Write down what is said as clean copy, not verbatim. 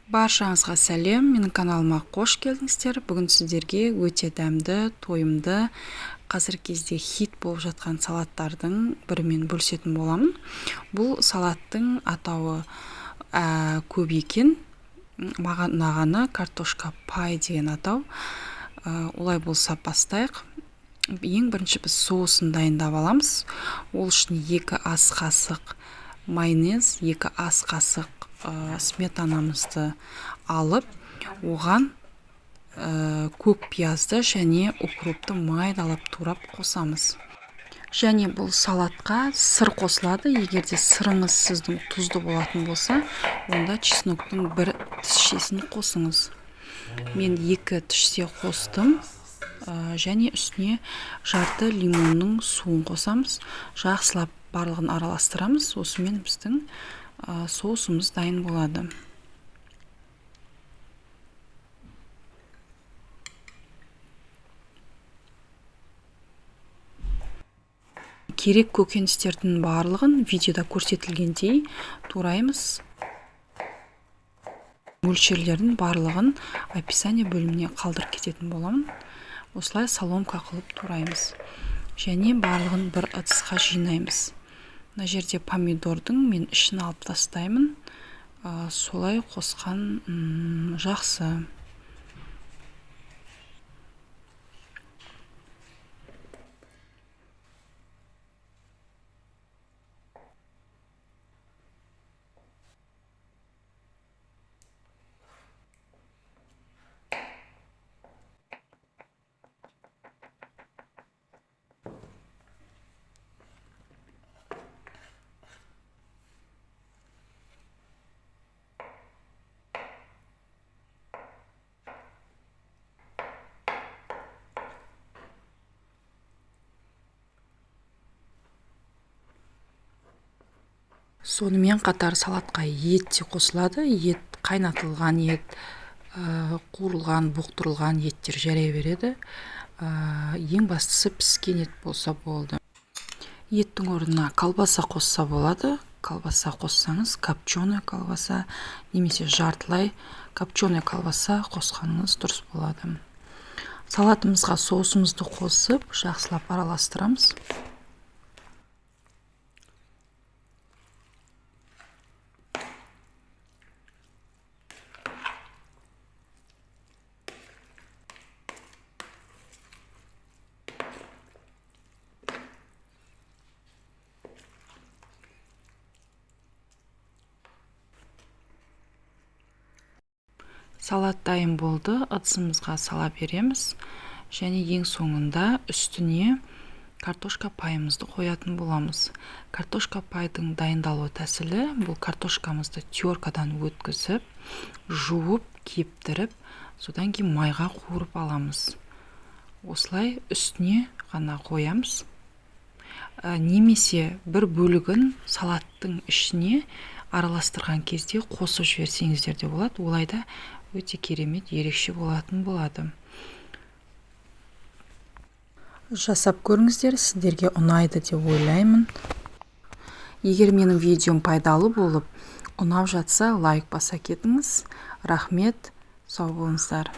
Баршаңызға сәлем, менің каналыма қош келдіңіздер. Бүгін сіздерге өте дәмді, тойымды, қазір кезде хит болып жатқан салаттардың бірімен бөлісетін боламын. Бұл салаттың атауы көп екен. Маған ұнағаны картошка пай деген атау. Олай болса бастайық. Ең бірінші біз соусын дайындап аламыз. Ол үшін 2 ас қасық майонез, 2 ас қасық сметанамызды алып, оған көк пиязды және укропты майдалап турап қосамыз. Және бұл салатқа сыр қосылады. Егерде сырыңыз сіздің тұзды болатын болса, онда чесноктың 1 тісшесін қосыңыз. Мен 2 тішсе қостым. Және үстіне жарты лимонның суын қосамыз. Жақсылап барлығын араластырамыз. Осымен біздің соусымыз дайын болады. Керек көкөністердің барлығын видеода көрсетілгендей тураймыз. Мөлшерлердің барлығын описание бөліміне қалдырып кететін боламын. Осылай соломка қылып тураймыз. Және барлығын бір ыдысқа жинаймыз. Мына жерде помидордың мен ішін алып тастаймын. Солай қосқан жақсы. Сонымен қатар салатқа ет те қосылады. Ет, қайнатылған ет, қуырылған, бұқтырылған еттер жарай береді. Ең бастысы піскен ет болса болды. Еттің орнына колбаса қосса болады. Колбаса қоссаңыз, копченый колбаса, немесе жартылай копченый колбаса қосқаныңыз дұрыс болады. Салатымызға соусымызды қосып, жақсылап араластырамыз. Салат дайын болды. Ыдысымызға сала береміз. Және ең соңында үстіне картошка пайымызды қоятын боламыз. Картошка пайдың дайындалу тәсілі, бұл картошкамызды теркадан өткізіп, жуып, кептіріп, содан кейін майға қуырып аламыз. Осылай үстіне ғана қоямыз. Немесе бір бөлігін салаттың ішіне араластырған кезде қосып жіберсеңіздер де болады. Олайда өте керемет, ерекше болатын болады. Жасап көріңіздер, сіздерге ұнайды деп ойлаймын. Егер менің видеом пайдалы болып, ұнап жатса лайк баса кетіңіз. Рахмет, сау болыңыздар.